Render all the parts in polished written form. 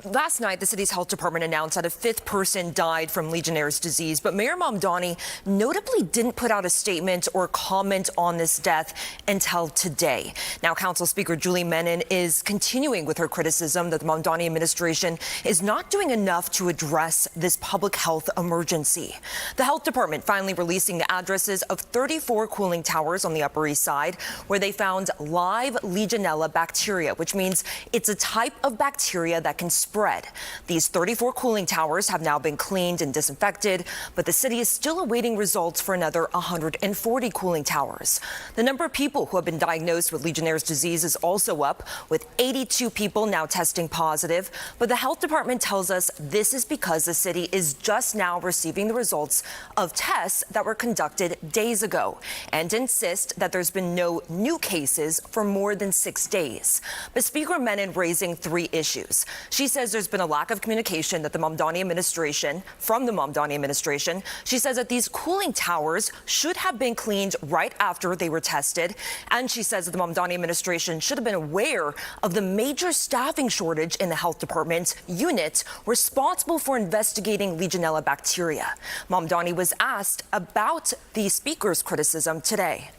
last night, the city's health department announced that a fifth person died from Legionnaires' disease, but Mayor Mamdani notably didn't put out a statement or comment on this death until today. Now, Council Speaker Julie Menin is continuing with her criticism that the Mamdani administration is not doing enough to address this public health emergency. The health department finally releasing the addresses of 34 cooling towers on the Upper East Side, where they found live Legionella bacteria, which means it's a type of bacteria that can spread. These 34 cooling towers have now been cleaned and disinfected, but the city is still awaiting results for another 140 cooling towers. The number of people who have been diagnosed with Legionnaires' disease is also up, with 82 people now testing positive. But the health department tells us this is because the city is just now receiving the results of tests that were conducted days ago, and insist that there's been no new cases for more than 6 days. But Speaker Menin raising three issues. She says there's been a lack of communication from the Mamdani administration. She says that these cooling towers should have been cleaned right after they were tested. And she says that the Mamdani administration should have been aware of the major staffing shortage in the health department unit responsible for investigating Legionella bacteria. Mamdani was asked about the speaker's criticism today.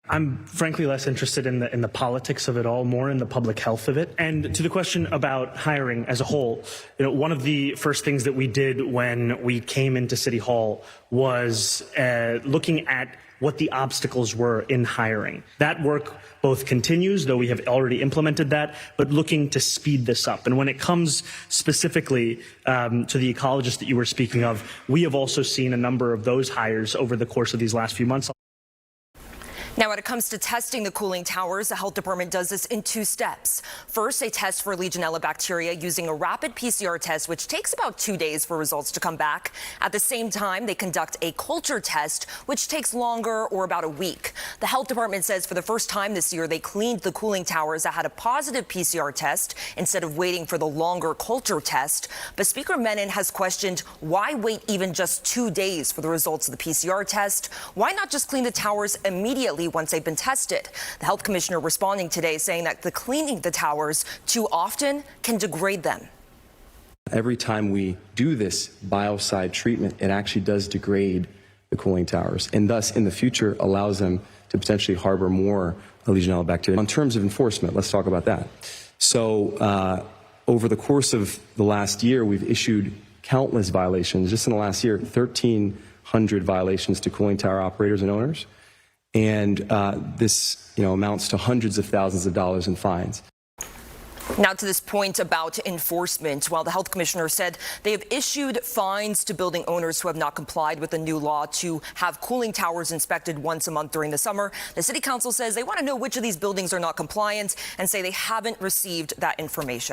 I'm frankly less interested in the politics of it all, more in the public health of it. And to the question about hiring as a whole, one of the first things that we did when we came into City Hall was looking at what the obstacles were in hiring. That work both continues, though we have already implemented that, but looking to speed this up. And when it comes specifically to the ecologist that you were speaking of, we have also seen a number of those hires over the course of these last few months. Now, when it comes to testing the cooling towers, the health department does this in 2 steps. First, they test for Legionella bacteria using a rapid PCR test, which takes about 2 days for results to come back. At the same time, they conduct a culture test, which takes longer, or about a week. The health department says for the first time this year, they cleaned the cooling towers that had a positive PCR test instead of waiting for the longer culture test. But Speaker Menin has questioned why wait even just 2 days for the results of the PCR test? Why not just clean the towers immediately once they've been tested? The health commissioner responding today, saying that the cleaning the towers too often can degrade them. Every time we do this biocide treatment, it actually does degrade the cooling towers, and thus in the future allows them to potentially harbor more Legionella bacteria. In terms of enforcement, let's talk about that. So over the course of the last year, we've issued countless violations. Just in the last year, 1,300 violations to cooling tower operators and owners. And this, amounts to hundreds of thousands of dollars in fines. Now to this point about enforcement, while the health commissioner said they have issued fines to building owners who have not complied with the new law to have cooling towers inspected once a month during the summer, the city council says they want to know which of these buildings are not compliant and say they haven't received that information.